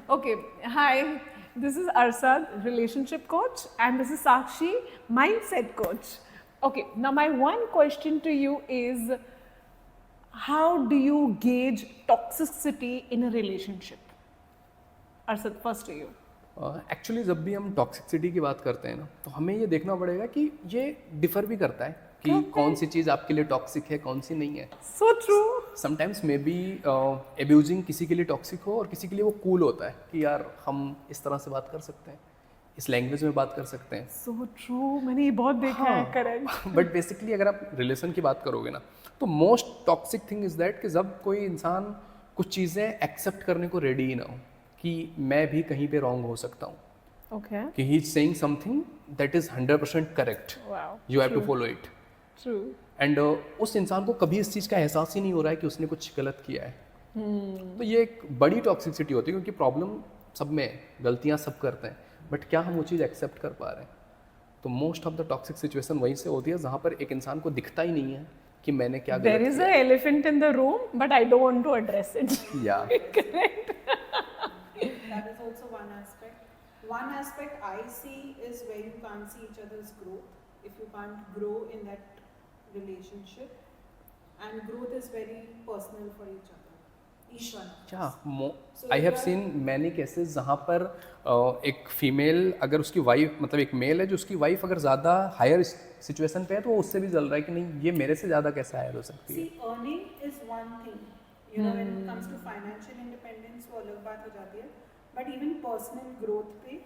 Okay, hi. This is Arsad, relationship coach, and this is Sakshi, mindset coach. Okay, now my one question to you is how do you gauge toxicity in a relationship? Arsad, first to you. Actually जब भी हम toxicity की बात करते हैं ना, तो हमें ये देखना पड़ेगा कि ये डिफर भी करता है कि कौन सी चीज़ आपके लिए टॉक्सिक है, कौन सी नहीं है. So true. Sometimes may be abusing किसी के लिए टॉक्सिक हो और किसी के लिए वो कूल होता है कि यार हम इस तरह से बात कर सकते हैं, इस लैंग्वेज में बात कर सकते हैं. So true. मैंने ये बहुत देखा है, करेक्ट. बट बेसिकली अगर आप रिलेशन की बात करोगे ना, तो most toxic thing is that कि जब कोई इंसान कुछ चीज़ें एक्सेप्ट करने को रेडी ही ना हो कि मैं भी कहीं पे रॉन्ग हो सकता हूँ, Okay. कि he is saying something that is 100% correct, Wow. You have to follow it. True. And उस इंसान को कभी इस चीज़ का एहसास ही नहीं हो रहा है कि उसने कुछ गलत किया है. तो ये एक बड़ी टॉक्सिसिटी होती है, क्योंकि प्रॉब्लम सब में है, गलतियाँ सब करते हैं, बट क्या हम वो चीज़ एक्सेप्ट कर पा रहे हैं. तो most of the toxic situation वहीं से होती है जहाँ पर एक इंसान को दिखता ही नहीं है कि मैंने क्या There गलत is किया. an elephant in the room, but I don't want to address it. या Correct. That is also one aspect. One aspect I see is where you can't see each other's growth. If you can't grow in that relationship, and growth is very personal for each other, each one. क्या So I you have are- seen many cases जहाँ पर एक female अगर उसकी wife, मतलब एक mail है जो उसकी वाइफ अगर ज़्यादा हायर सिचुएशन पे है, तो वो उससे भी जल रहा है कि नहीं ये मेरे से ज़्यादा कैसे हायर हो सकती है. See, earning is one thing. You know, when it comes to financial independence, वो अलग बात हो जाती है. But even personal growth पे,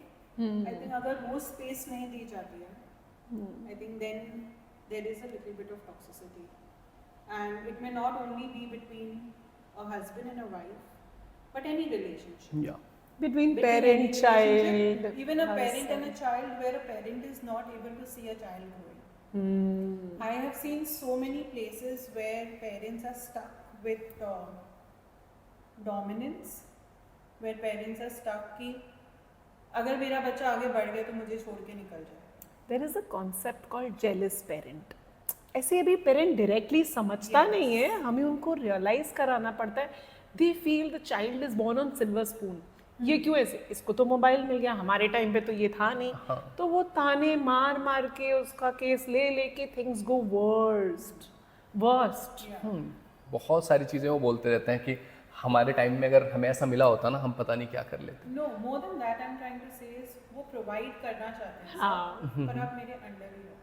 I think अगर वो space नहीं दी जाती है, I think then there is a little bit of toxicity, and it may not only be between a husband and a wife, but any relationship. या Between Between parent, any child. relationship, even a parent husband. and a child, where a parent is not able to see a child growing. Hmm. I have seen so many places where parents are stuck with dominance, where parents are stuck कि अगर मेरा बच्चा आगे बढ़ गया तो मुझे छोड़ के निकल जाए. There is a concept called jealous parent. ऐसे अभी पेरेंट डायरेक्टली समझता नहीं है, हमें उनको रियलाइज कराना पड़ता है. They feel the child is born on silver spoon. ये क्यों ऐसे, इसको तो मोबाइल मिल गया, हमारे टाइम पे तो ये था नहीं. तो वो ताने मार मार के उसका केस ले लेके थिंग्स गो वर्स्ट. बहुत सारी चीज़ें वो बोलते रहते हैं कि हमारे टाइम में अगर हमें ऐसा मिला होता ना, हम पता नहीं क्या कर लेते. No, more than that, I'm trying to say is वो प्रोवाइड करना चाहते हैं हाँ. सब, पर आप मेरे अंडर ही हो.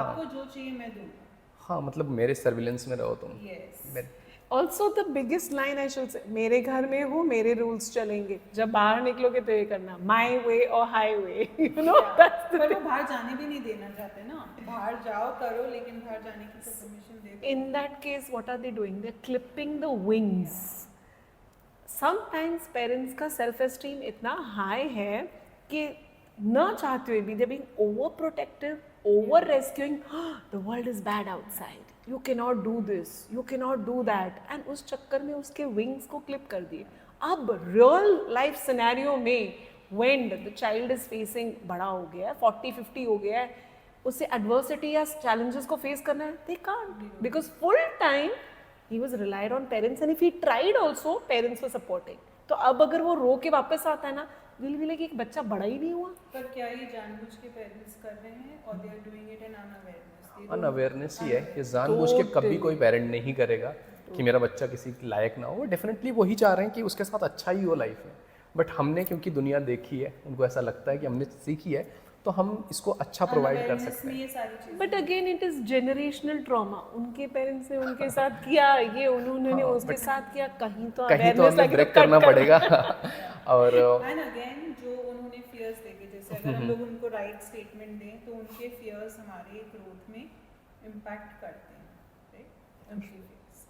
आपको जो चाहिए मैं दूंगा. हाँ, मतलब मेरे सर्विलेंस में रहो तुम. Yes. मैं- also the biggest line I should say, मेरे घर में हो मेरे रूल्स चलेंगे, जब बाहर निकलोगे तो ये करना माई वे और हाईवे. यू नो दैट्स पर वो बाहर जाने भी नहीं देना चाहते ना. बाहर जाओ करो, लेकिन बाहर जाने की तो परमिशन दे दो. in that case what are they doing? They're clipping the wings. Sometimes parents का self esteem इतना high है कि न चाहते हुए भी they're being overprotective, over rescuing. The world is bad outside, you cannot do this, you cannot do that, and उस चक्कर में उसके wings को clip कर दिए. अब real life scenario में when the child is facing, बड़ा हो गया है, 40-50 हो गया है, उसे adversity या challenges को face करना है, they can't, because full time he was relied on parents, and if he tried also parents were supporting. तो अब अगर वो रो के वापस आता है ना, दिल भी लगे कि बच्चा बड़ा ही नहीं हुआ. पर क्या ये जानबूझ के पेरेंट्स कर रहे हैं, और they are doing it in unawareness. Unawareness ही है कि जानबूझ के कभी कोई पेरेंट नहीं करेगा कि मेरा बच्चा किसी लायक ना हो. वो डेफिनेटली वही चाह रहे हैं कि उसके साथ अच्छा ही हो लाइफ में. बट हमने क्योंकि दुनिया देखी है, उनको ऐसा लगता है कि हमने सीखी है, तो हम इसको अच्छा प्रोवाइड कर सकते हैं. ये सारी चीजें. But again it is generational trauma. उनके पेरेंट्स ने उनके साथ किया, ये उन्होंने उसके साथ किया, कहीं तो हमें ब्रेक करना पड़ेगा. और एंड अगेन जो उन्होंने फियर्स देखे, जैसे अगर हम लोग उनको राइट स्टेटमेंट दें तो उनके फियर्स हमारे ग्रोथ में इम्पैक्ट करते हैं, राइट. उनके fears.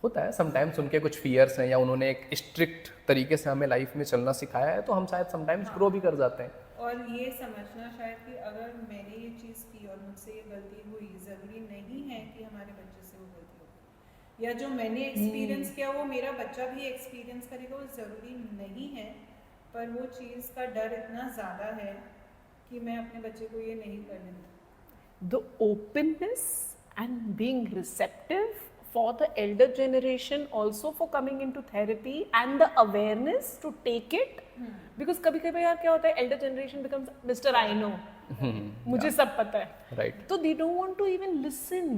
होता है समटाइम्स उनके कुछ फियर्स हैं, या उन्होंने एक स्ट्रिक्ट तरीके से हमें लाइफ में चलना सिखाया है, तो हम शायद समटाइम्स ग्रो भी कर जाते हैं. और ये समझना शायद कि अगर मैंने ये चीज़ की और मुझसे ये गलती हुई, ज़रूरी नहीं है कि हमारे बच्चे से वो गलती हो, या जो मैंने एक्सपीरियंस किया वो मेरा बच्चा भी एक्सपीरियंस करेगा, वो ज़रूरी नहीं है. पर वो चीज़ का डर इतना ज़्यादा है कि मैं अपने बच्चे को ये नहीं करने दूँ. The openness and being receptive for the elder generation also for coming into therapy and the awareness to take it, because कभी कभी यार क्या होता है, elder generation becomes Mr. I know, मुझे सब पता है, राइट तो they don't want to even listen,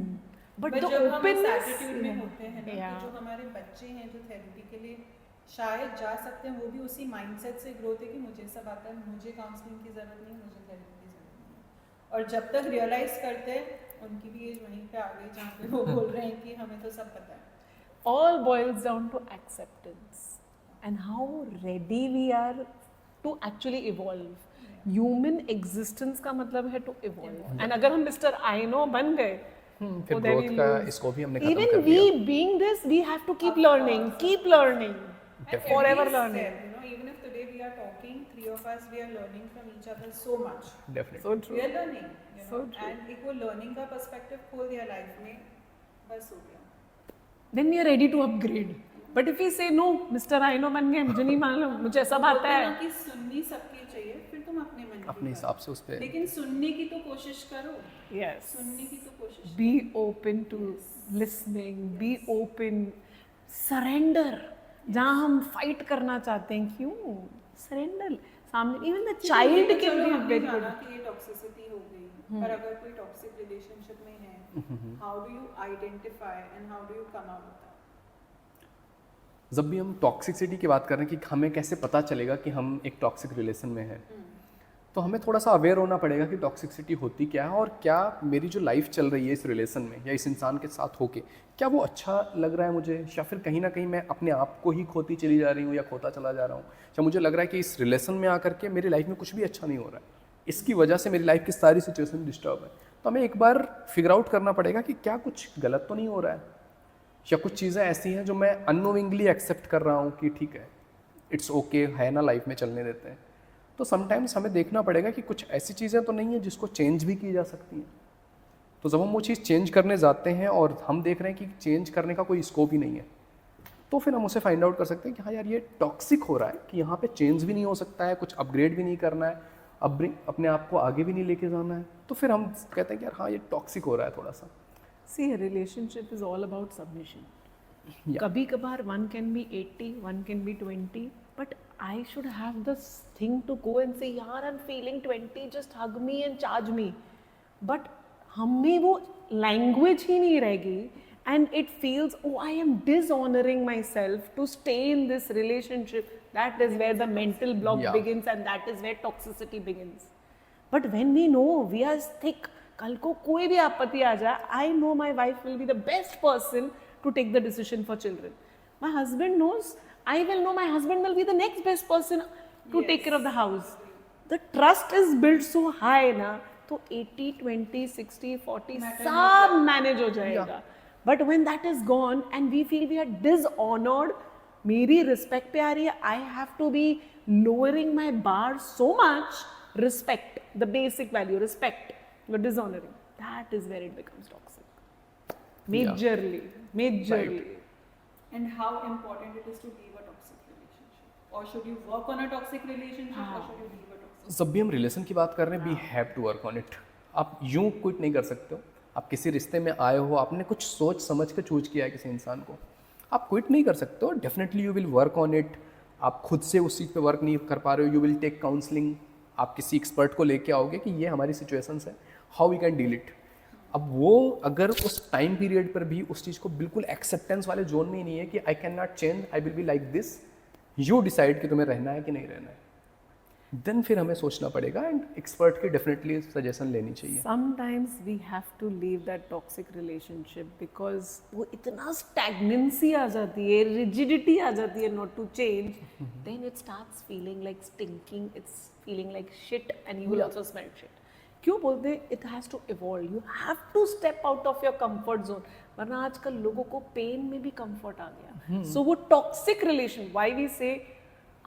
but the जब हम इस openness, attitude में होते हैं ना, Yeah. कि जो हमारे बच्चे हैं जो थेरेपी के लिए शायद जा सकते हैं, वो भी उसी माइंडसेट से ग्रोथ है कि मुझे सब आता है, मुझे काउंसलिंग की ज़रूरत नहीं, मुझे थेरेपी की ज़रूरत नहीं। और जब तक रियलाइज करते हैं, उनकी भी एज वहीं पे आ गई जहाँ पे वो बोल रहे हैं कि हमें तो सब पता है। all boils down to acceptance and how ready we are to actually evolve. Human existence का मतलब है to evolve, and अगर हम Mr. I know बन गए, फिर then ग्रोथ we का lose. इसको भी हमने खत्म Even कर we दिया। being this, we have to keep Of learning, course. keep learning, And forever every learning. step, you know, even if today we are talking, three of us, we are learning from each other so much. Definitely So true. We are learning, you So know, true. and एक वो learning का perspective खोल दिया life में, बस हो गया। Then we are ready to upgrade. But if we say no, Mr. I know बन गए, मुझे नहीं मालूम, मुझे सब आता बोलते हैं है. ना कि सुननी सबकी चाहिए, फिर तुम अपने मन की अपने करो। हिसाब से उस पर लेकिन सुनने की तो कोशिश करो, Yes. सुनने की तो कोशिश Be open to listening. Be open. Surrender. जहाँ हम fight करना चाहते हैं, क्यों? Surrender. सामने even the child तो can चलो be हमने very जाना good. कि ये टॉक्सिसिटी हो गई, पर अगर कोई टॉक्सिक रिलेशनशिप में है, how do you identify and how do you come out of that? जब भी हम टॉक्सिसिटी की बात कर रहे हैं कि हमें कैसे पता चलेगा कि हम एक टॉक्सिक रिलेशन में हैं, तो हमें थोड़ा सा अवेयर होना पड़ेगा कि टॉक्सिसिटी होती क्या है और क्या मेरी जो लाइफ चल रही है इस रिलेशन में या इस इंसान के साथ होके क्या वो अच्छा लग रहा है मुझे, या फिर कहीं ना कहीं मैं अपने आप को ही खोती चली जा रही हूँ या खोता चला जा रहा हूँ, या मुझे लग रहा है कि इस रिलेशन में आकर के मेरी लाइफ में कुछ भी अच्छा नहीं हो रहा है, इसकी वजह से मेरी लाइफ की सारी सिचुएशन डिस्टर्ब है। तो हमें एक बार फिगर आउट करना पड़ेगा कि क्या कुछ गलत तो नहीं हो रहा है, या कुछ चीज़ें ऐसी हैं जो मैं अननोविंगली एक्सेप्ट कर रहा हूँ कि ठीक है, इट्स ओके है ना, लाइफ में चलने देते हैं। तो समटाइम्स हमें देखना पड़ेगा कि कुछ ऐसी चीज़ें तो नहीं है जिसको चेंज भी की जा सकती हैं। तो जब हम वो चीज़ चेंज करने जाते हैं और हम देख रहे हैं कि चेंज करने का कोई स्कोप ही नहीं है, तो फिर हम उसे फाइंड आउट कर सकते हैं कि हाँ यार ये टॉक्सिक हो रहा है, कि यहाँ पे चेंज भी नहीं हो सकता है, कुछ अपग्रेड भी नहीं करना है, अपने आप को आगे भी नहीं लेके जाना है, तो फिर हम कहते हैं कि यार हाँ ये टॉक्सिक हो रहा है थोड़ा सा। See, a relationship is all about submission. Yeah. कभी कभार one can be 80, one can be 20, but I should have this thing to go and say, यार I'm feeling 20, just hug me and charge me. But हमें वो language ही नहीं रहेगी, and it feels, oh I am dishonoring myself to stay in this relationship. That is where the mental block Yeah. begins, and that is where toxicity begins. But when we know we are thick, कल को कोई भी आपत्ति आ जाए, I know my wife will be the best person to take the decision for children. My husband knows, I will know my husband will be the next best person to take care of the house. The trust is built so high ना, तो 80, 20, 60, 40 सब manage हो जाएगा. But when that is gone and we feel we are dishonored, मेरी respect पे आ रही है, I have to be lowering my bar so much. Respect, the basic value, respect. You're dishonoring. That is where it becomes toxic. Majorly. Right. And how important it is to leave a toxic relationship, or should you work on a toxic relationship, or should you leave a toxic? जब भी हम relation की बात कर रहे हैं, we have to work on it. आप यूं क्विट नहीं कर सकते हो। आप किसी रिश्ते में आए हो, आपने कुछ सोच समझ के चूज किया है किसी इंसान को, आप क्विट नहीं कर सकते हो। Definitely you will work on it. आप खुद से उस चीज़ पे वर्क नहीं कर पा रहे हो, यू विल टेक काउंसलिंग। आप किसी एक्सपर्ट को लेके आओगे कि ये हमारी सिचुएशंस है, how we can deal it. अब वो अगर उस टाइम पीरियड पर भी उस चीज़ को बिल्कुल एक्सेप्टेंस वाले जोन में ही नहीं है कि I can not change, I will be like this, you decide कि तुम्हें रहना है कि नहीं रहना है, देन फिर हमें सोचना पड़ेगा एंड एक्सपर्ट की डेफिनेटली सजेशन लेनी चाहिए। Sometimes we have to leave that toxic relationship because वो इतना stagnancy आ जाती है, rigidity आ जाती है not to change, then it starts feeling like stinking, it's feeling like shit and you will also smell shit. क्यों बोलते हैं it has to evolve, you have to step out of your comfort zone, वरना आजकल लोगों को pen में भी comfort आ गया। So वो toxic relation, why we say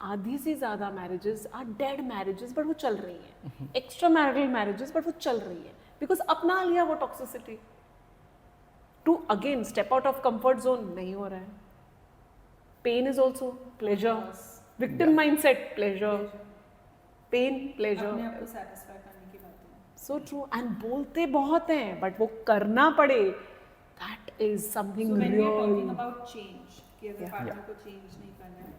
आधी से ज़्यादा marriages are dead marriages but वो चल रही हैं, एक्स्ट्रा मैरिटल मैरिजेस बट वो चल रही है बिकॉज अपना लिया वो toxicity. To again step out of comfort zone नहीं हो रहा है। Pain is also pleasure, victim mindset pleasure, pain pleasure, अपने आप को satisfy करने की बात है। So true. एंड बोलते बहुत हैं बट वो करना पड़े, that is something So when we are talking real. about change, कि अगर Yeah. पार्टनर को चेंज नहीं करना है,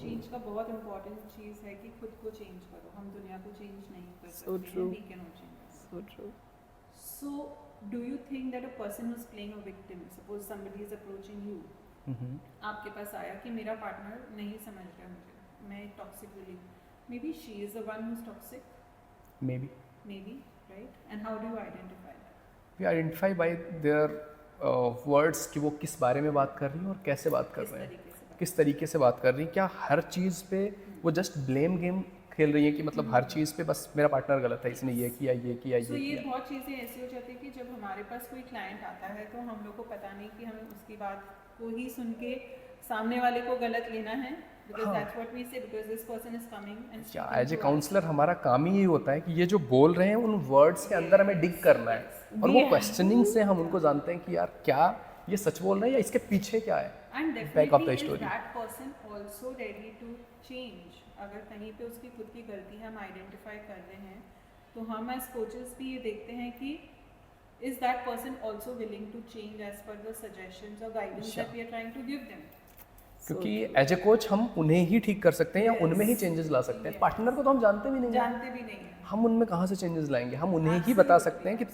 चेंज का बहुत इंपॉर्टेंट चीज़ है कि खुद को चेंज करो. हम दुनिया को चेंज नहीं कर So सकते true. हैं, we cannot change. So true. So do you think that a person who's playing a victim, suppose somebody is approaching you, आपके पास आया कि मेरा पार्टनर नहीं समझ रहा मुझे, मैं toxic relief, maybe she is the one who's toxic, maybe, right? And how do you identify that? We identify by their words कि वो किस बारे में बात कर रही है और कैसे बात कर किस रहे हैं, तरीके से बात? किस तरीके से बात कर रही हैं. क्या हर चीज़ पे वो जस्ट ब्लेम गेम खेल रही है कि मतलब हर चीज़ पे बस मेरा पार्टनर गलत है, इसने ये किया ये किया So ये ये किया. बहुत चीज़ें ऐसी हो जाती है कि जब हमारे पास कोई क्लाइंट आता है तो हम लोग को पता नहीं कि हमें उसकी बात को ही सुन के सामने वाले को गलत लेना है, because that's what we say, because this person is coming and क्या speaking as a to us. Counsellor हमारा काम ही यही होता है कि ये जो बोल रहे हैं उन वर्ड्स के अंदर हमें डिग करना है, और वो Yeah. क्वेश्चनिंग से हम उनको जानते हैं कि यार क्या ये सच बोल रहे हैं या इसके पीछे क्या है. And Back of the definitely is story. that person also ready to change? अगर कहीं पे उसकी खुद की गलती हम आइडेंटिफाई कर रहे हैं तो हम एज कोचेस भी ये देखते हैं कि is that person also willing to change as per the suggestions or guidance that we are trying to give them? क्योंकि एज ए कोच हम उन्हें ही ठीक कर सकते हैं या उनमें ही चेंजेस ला सकते हैं. पार्टनर को तो हम जानते भी नहीं हैं, जानते भी नहीं है. हम उनमें कहाँ से चेंजेस लाएंगे. हम उन्हें ही बता सकते हैं कि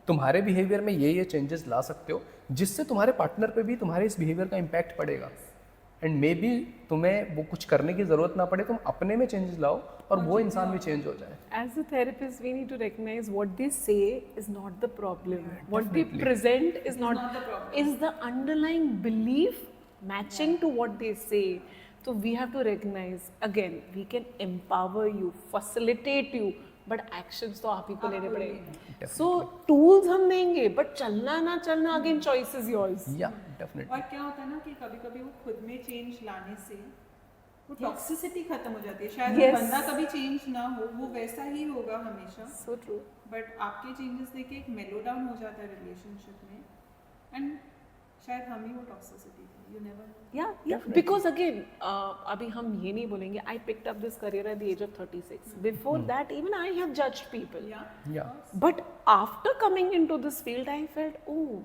तुम्हारे बिहेवियर में ये चेंजेस ला सकते हो जिससे तुम्हारे पार्टनर पे भी तुम्हारे इस बिहेवियर का इम्पैक्ट पड़ेगा, एंड मे बी तुम्हें वो कुछ करने की ज़रूरत ना पड़े, तुम अपने में चेंजेस लाओ और वो इंसान भी चेंज हो जाए. As a therapist, we need to recognize what they say is not the problem. What they present is not not the problem. is the underlying belief matching to what they say. So we have to recognize again. We can empower you, facilitate you, but actions तो आप ही को लेने पड़ेंगे. So tools हम देंगे, but चलना ना चलना again choice is yours. या डेफिनेटली. और क्या होता है ना कि कभी-कभी वो खुद में चेंज लाने से वो टॉक्सिसिटी खत्म हो जाती है. शायद Yes. वो बंदा कभी चेंज ना हो, वो वैसा ही होगा हमेशा, So true. बट आपके चेंजेस देके एक मेलो डाउन हो जाता है रिलेशनशिप में, एंड शायद हम ही वो टॉक्सिसिटी थे. You never know. Yeah, because again, अभी हम ये नहीं बोलेंगे. I picked up this career at the age of 36. Before that, even I have judged people. या But after coming into this field, I felt, oh,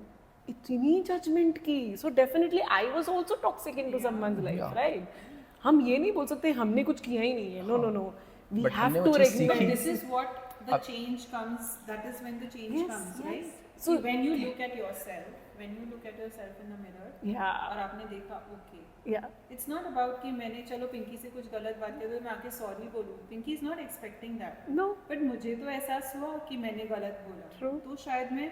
इतनी judgment की. So definitely, I was also toxic into someone's life, Yeah. right? हम ये नहीं बोल सकते हमने कुछ किया ही नहीं है. No, no, no. We But have हमने to वो चीज़ But सीखी. recognize. this is what the change comes. That is when the change Yes, comes, yes. right? So- So when you look at yourself, when you look at yourself in the mirror, Yeah, और आपने देखा, okay, yeah. it's not about कि मैंने चलो पिंकी से कुछ गलत बात की तो मैं आके सॉरी बोलूँ. Pinky is not expecting that. No. But मुझे तो एहसास हुआ कि मैंने गलत बोला. True. तो शायद मैं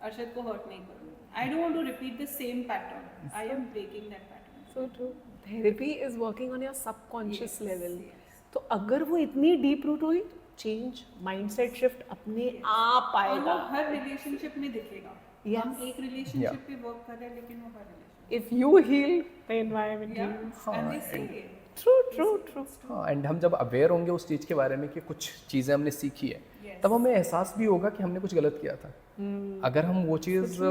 अरशद को हर्ट नहीं करूँ. I don't want to repeat the same pattern. I am breaking that pattern. So true. Therapy is working on your subconscious Yes, level. yes. तो अगर वो इतनी डीप रूट हुई, चेंज माइंडसेट शिफ्ट अपने आप और वो आएगा. हर रिलेशनशिप में दिखेगा. Yes. हम एक रिलेशनशिप पे वर्क कर रहे हैं लेकिन वो हर relationship. If you heal, the environment heals. And they say it. True, true, true. हाँ, एंड हम जब अवेयर होंगे उस चीज़ के बारे में कि कुछ चीज़ें हमने सीखी है, Yes. तब हमें एहसास भी होगा कि हमने कुछ गलत किया था. अगर हम वो चीज़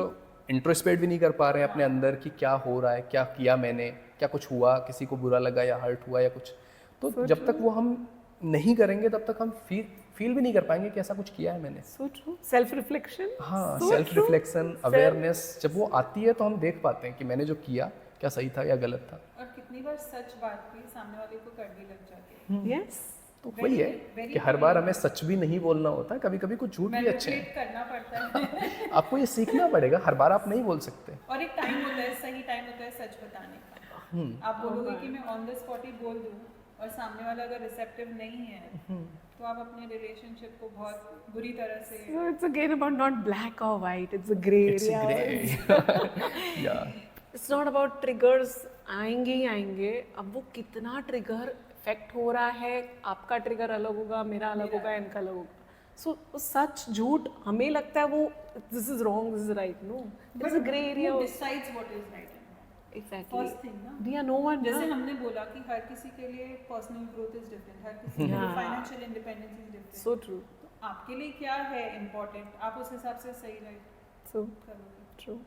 इंट्रोस्पेक्ट भी नहीं कर पा रहे हैं अपने अंदर कि क्या हो रहा है, क्या किया मैंने, क्या कुछ हुआ, किसी को बुरा लगा या हर्ट हुआ या कुछ, तो जब तक वो हम नहीं करेंगे तब तक हम फील भी नहीं कर पाएंगे कि ऐसा कुछ किया है मैंने. So true. Self reflection. हाँ, So self true. Reflection, awareness जब वो आती है तो हम देख पाते हैं कि मैंने जो किया क्या सही था या गलत था. और कितनी बार सच बात भी सामने वाले को कड़वी लग जाती है. Yes. तो वही है very कि हर बार हमें सच भी नहीं बोलना होता है, कभी कभी कुछ झूठ भी अच्छे हैं. मैनिपुलेट करना पड़ता है. आपको ये सीखना पड़ेगा, हर बार आप नहीं बोल सकते. और एक टाइम होता है, सही टाइम होता है सच बताने का. आप बोलोगे कि मैं ऑन द स्पॉट ही बोल दूं और सामने वाला अगर रिसेप्टिव नहीं है तो आप अपने रिलेशनशिप को बहुत बुरी तरह से. So it's again about not black or white. It's a gray It's area. grey. Yeah. It's not about triggers. आएंगे ही आएंगे. अब वो कितना ट्रिगर इफेक्ट हो रहा है, आपका ट्रिगर अलग होगा, मेरा अलग होगा, इनका अलग होगा. सो सच झूठ हमें लगता है वो this is wrong, this is right. No, it's a grey area. Who decides what is right and wrong? Exactly. First thing ना. We are no one. जैसे ना. हमने बोला कि हर किसी के लिए पर्सनल ग्रोथ इज डिफरेंट, हर किसी के लिए Yeah. Financial independence is different. So true. तो आपके लिए क्या है इम्पोर्टेंट, आप उस हिसाब से सही राइट So करोगे. true.